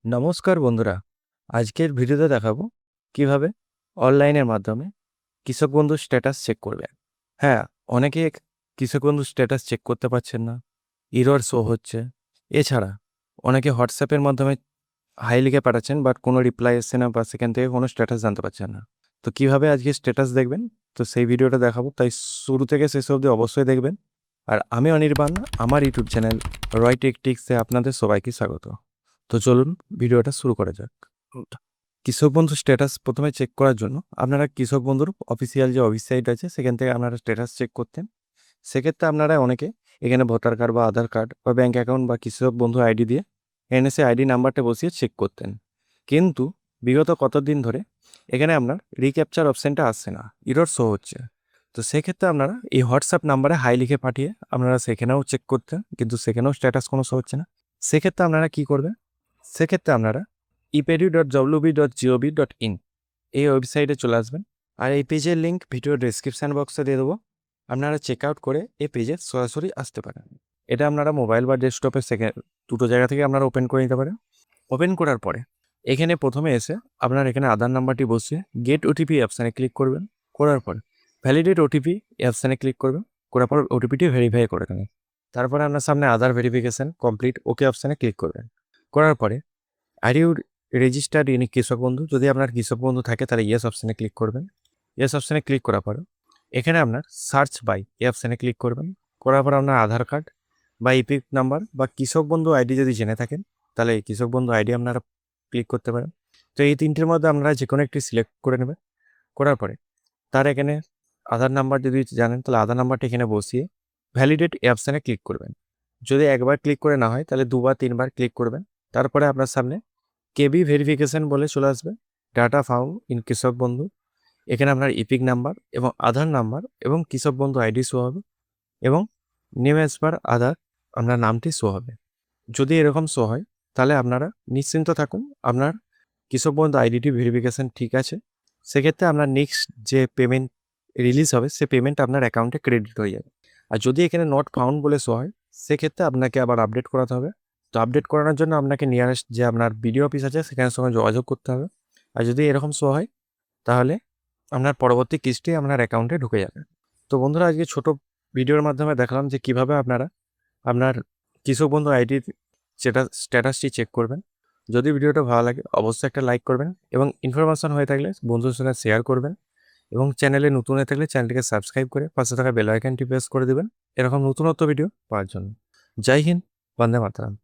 নমস্কার বন্ধুরা, আজকের ভিডিওতে দেখাবো কিভাবে অনলাইনের মাধ্যমে কৃষক বন্ধুর স্ট্যাটাস চেক করবেন। হ্যাঁ, অনেকে কৃষক বন্ধুর স্ট্যাটাস চেক করতে পারছেন না, এরর শো হচ্ছে। এছাড়া অনেকে হোয়াটসঅ্যাপের মাধ্যমে হাই লিখে পাঠাচ্ছেন, বাট কোনো রিপ্লাই এসছে না বা সেখান থেকে কোনো স্ট্যাটাস জানতে পারছেন না। তো কিভাবে আজকে স্ট্যাটাস দেখবেন, তো সেই ভিডিওটা দেখাবো, তাই শুরু থেকে শেষ অবধি অবশ্যই দেখবেন। আর আমি অনির্বাণ, আমার ইউটিউব চ্যানেল রয় টেকটিক্সে আপনাদের সবাইকে স্বাগত। তো চলুন ভিডিওটা শুরু করা যাক। কৃষক বন্ধু স্ট্যাটাস প্রথমে চেক করার জন্য আপনারা কৃষক বন্ধুর অফিসিয়াল যে ওয়েবসাইট আছে সেখান থেকে আপনারা স্ট্যাটাস চেক করতেন। সেক্ষেত্রে আপনারা অনেকে এখানে ভোটার কার্ড বা আধার কার্ড বা ব্যাঙ্ক অ্যাকাউন্ট বা কৃষক বন্ধু আইডি দিয়ে এনএসএ আইডি নাম্বারটা বসিয়ে চেক করতেন। কিন্তু বিগত কতদিন ধরে এখানে আপনার রিক্যাপচার অপশানটা আসছে না, এরর শো হচ্ছে। তো সেক্ষেত্রে আপনারা এই হোয়াটসঅ্যাপ নাম্বারে হাই লিখে পাঠিয়ে আপনারা সেখানেও চেক করতেন, কিন্তু সেখানেও স্ট্যাটাস কোনো শো হচ্ছে না। সেক্ষেত্রে আপনারা কী করবেন, সেক্ষেত্রে আপনারা epedu.wb.gov.in এই ওয়েবসাইটে চলে আসবেন। আর এই পেজের লিঙ্ক ভিডিও ডেসক্রিপশান বক্সে দিয়ে দেবো। আপনারা চেক আউট করে এই পেজে সরাসরি আসতে পারেন। এটা আপনারা মোবাইল বা ডেস্কটপে দুটো জায়গা থেকে আপনারা ওপেন করে নিতে পারেন। ওপেন করার পরে এখানে প্রথমে এসে আপনার এখানে আধার নাম্বারটি বসিয়ে গেট ওটিপি অপশানে ক্লিক করবেন। করার পর ভ্যালিডেট ওটিপি এই অপশানে ক্লিক করবেন। করার পর ওটিপিটি ভেরিফাই করে নেবেন। তারপরে আপনার সামনে আধার ভেরিফিকেশান কমপ্লিট ওকে অপশানে ক্লিক করবেন। করার পরে আর ইউ রেজিস্টার্ড ইন কৃষক বন্ধু, যদি আপনার কৃষক বন্ধু থাকে তাহলে ইয়েস অপশানে ক্লিক করবেন। ইয়েস অপশানে ক্লিক করার পর এখানে আপনার সার্চ বাই এই অপশানে ক্লিক করবেন। করার পর আপনার আধার কার্ড বা ইপিক নাম্বার বা কৃষক বন্ধু আইডি যদি জেনে থাকেন তাহলে এই কৃষক বন্ধু আইডি আপনারা ক্লিক করতে পারেন। তো এই তিনটির মধ্যে আপনারা যে কোনো একটি সিলেক্ট করে নেবেন। করার পরে তার এখানে আধার নাম্বার যদি জানেন তাহলে আধার নাম্বারটা এখানে বসিয়ে ভ্যালিডেট এই অপশানে ক্লিক করবেন। যদি একবার ক্লিক করে না হয় তাহলে দুবার তিনবার ক্লিক করবেন। তারপরে আপনার সামনে কেবি ভেরিফিকেশান বলে চলে আসবে, ডাটা ফাউন্ড ইন কৃষক বন্ধু। এখানে আপনার ইপিক নাম্বার এবং আধার নাম্বার এবং কৃষক বন্ধু আইডি শো হবে এবং নেম অ্যাজ পার আধার আপনার নামটি শো হবে। যদি এরকম শো হয় তাহলে আপনারা নিশ্চিন্ত থাকুন, আপনার কৃষক বন্ধু আইডিটি ভেরিফিকেশান ঠিক আছে। সেক্ষেত্রে আপনার নেক্সট যে পেমেন্ট রিলিজ হবে সে পেমেন্ট আপনার অ্যাকাউন্টে ক্রেডিট হয়ে যাবে। আর যদি এখানে নট ফাউন্ড বলে শো হয় সেক্ষেত্রে আপনাকে আবার আপডেট করাতে হবে। তো আপডেট করানোর জন্য আপনাকে নিয়ারেস্ট যে আপনার বিডিও অফিস আছে সেখানের সঙ্গে যোগাযোগ করতে হবে। আর যদি এরকম শো হয় তাহলে আপনার পরবর্তী কিস্তি আপনার অ্যাকাউন্টে ঢুকে যাবে। তো বন্ধুরা, আজকে ছোট ভিডিওর মাধ্যমে দেখালাম যে কিভাবে আপনারা আপনার কৃষক বন্ধু আইডির যেটা স্ট্যাটাসটি চেক করবেন। যদি ভিডিওটা ভালো লাগে অবশ্যই একটা লাইক করবেন এবং ইনফরমেশন হয়ে থাকলে বন্ধুদের সঙ্গে শেয়ার করবেন এবং চ্যানেলে নতুন হয়ে থাকলে চ্যানেলটিকে সাবস্ক্রাইব করে পাশে থাকা বেল আইকনটি প্রেস করে দেবেন এরকম নতুনত্ব ভিডিও পাওয়ার জন্য। জয় হিন্দ, বন্দে মাতরম।